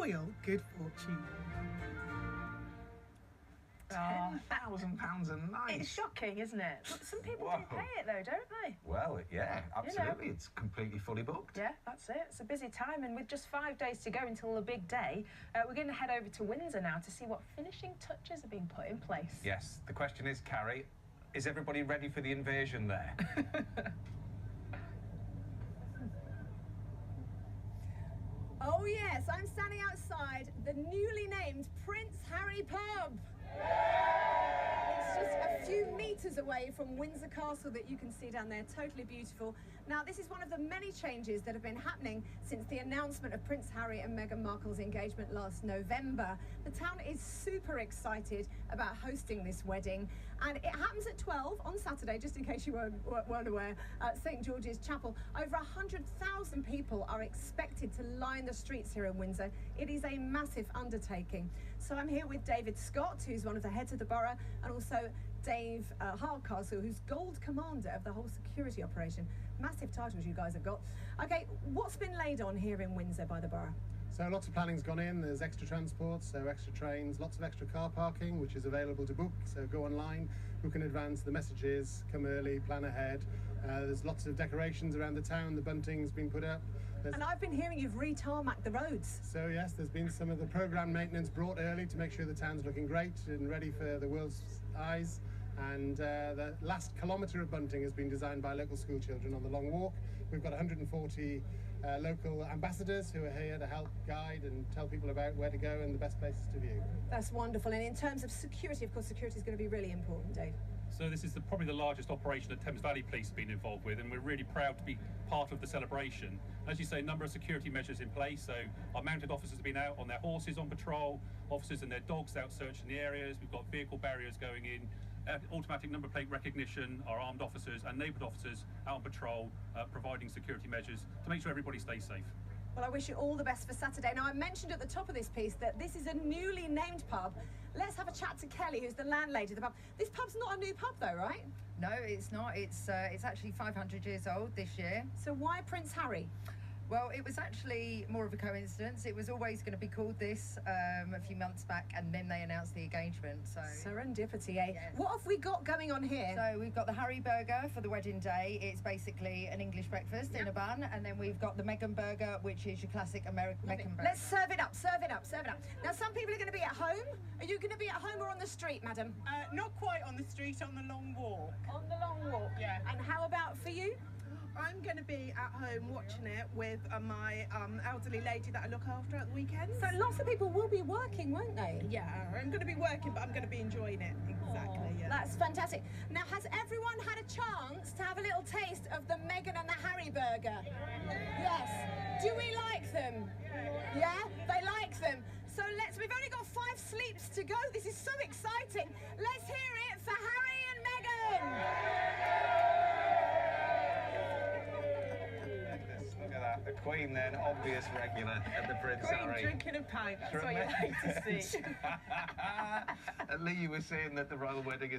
royal good fortune. £10,000 a night. It's shocking, isn't it? But some people Whoa. do pay it though, don't they? Well, yeah, absolutely. It's completely fully booked. Yeah, that's it. It's a busy time, and with just 5 days to go until the big day, we're going to head over to Windsor now to see what finishing touches are being put in place. Yes, the question is, Carrie, is everybody ready for the invasion there? Oh yes, I'm standing outside the newly named Prince Harry pub. It's just a few metres away from Windsor Castle that you can see down there, totally beautiful. Now, this is one of the many changes that have been happening since the announcement of Prince Harry and Meghan Markle's engagement last November. The town is super excited about hosting this wedding, and it happens at 12 on Saturday, just in case you weren't aware, at St George's Chapel. Over 100,000 people are expected to line the streets here in Windsor. It is a massive undertaking. So I'm here with David Scott, who's one of the heads of the borough, and also Dave Hardcastle, who's Gold Commander of the whole security operation. Massive titles you guys have got. Okay, what's been laid on here in Windsor by the borough? So lots of planning's gone in. There's extra transport, so extra trains, lots of extra car parking, which is available to book. So go online, book in advance. The message is come early, plan ahead. There's lots of decorations around the town. The bunting's been put up. And I've been hearing you've re-tarmacked the roads. So yes, there's been some of the programme maintenance brought early to make sure the town's looking great and ready for the world's eyes. And the last kilometre of bunting has been designed by local school children on the long walk. We've got 140 local ambassadors who are here to help guide and tell people about where to go and the best places to view. That's wonderful. And in terms of security, of course, security is going to be really important, Dave. So this is probably the largest operation that Thames Valley Police have been involved with, and we're really proud to be part of the celebration. As you say, a number of security measures in place. So our mounted officers have been out on their horses on patrol, officers and their dogs out searching the areas. We've got vehicle barriers going in, automatic number plate recognition, our armed officers and neighbourhood officers out on patrol, providing security measures to make sure everybody stays safe. Well, I wish you all the best for Saturday. Now, I mentioned at the top of this piece that this is a newly named pub. Let's have a chat to Kelly, who's the landlady of the pub. This pub's not a new pub, though, right? No, it's not. It's actually 500 years old this year. So why Prince Harry? Well, it was actually more of a coincidence. It was always going to be called this a few months back, and then they announced the engagement. So serendipity, eh? Yes. What have we got going on here? So we've got the Harry burger for the wedding day. It's basically an English breakfast in a bun, and then we've got the Meghan burger, which is your classic American Meghan burger. Let's serve it up, serve it up, serve it up. Now, some people are going to be at home. Are you going to be at home or on the street, madam? Not quite on the street, on the long walk. On the long walk? Yeah. And how about for you? I'm going to be at home watching it with my elderly lady that I look after at the weekends. So lots of people will be working, won't they? Yeah, I'm going to be working, but I'm going to be enjoying it. Exactly, yeah. That's fantastic. Now, has everyone had a chance to have a little taste of the Meghan and the Harry burger? Yes. Do we like them? Yeah? They like them. So we've only got 5 sleeps to go. This is so exciting. Let's hear it for Harry and Meghan. Look at that. The Queen then, obvious regular at the Prince Queen Harry. drinking a pint. That's what you like to see. Lee, you were saying that the royal wedding is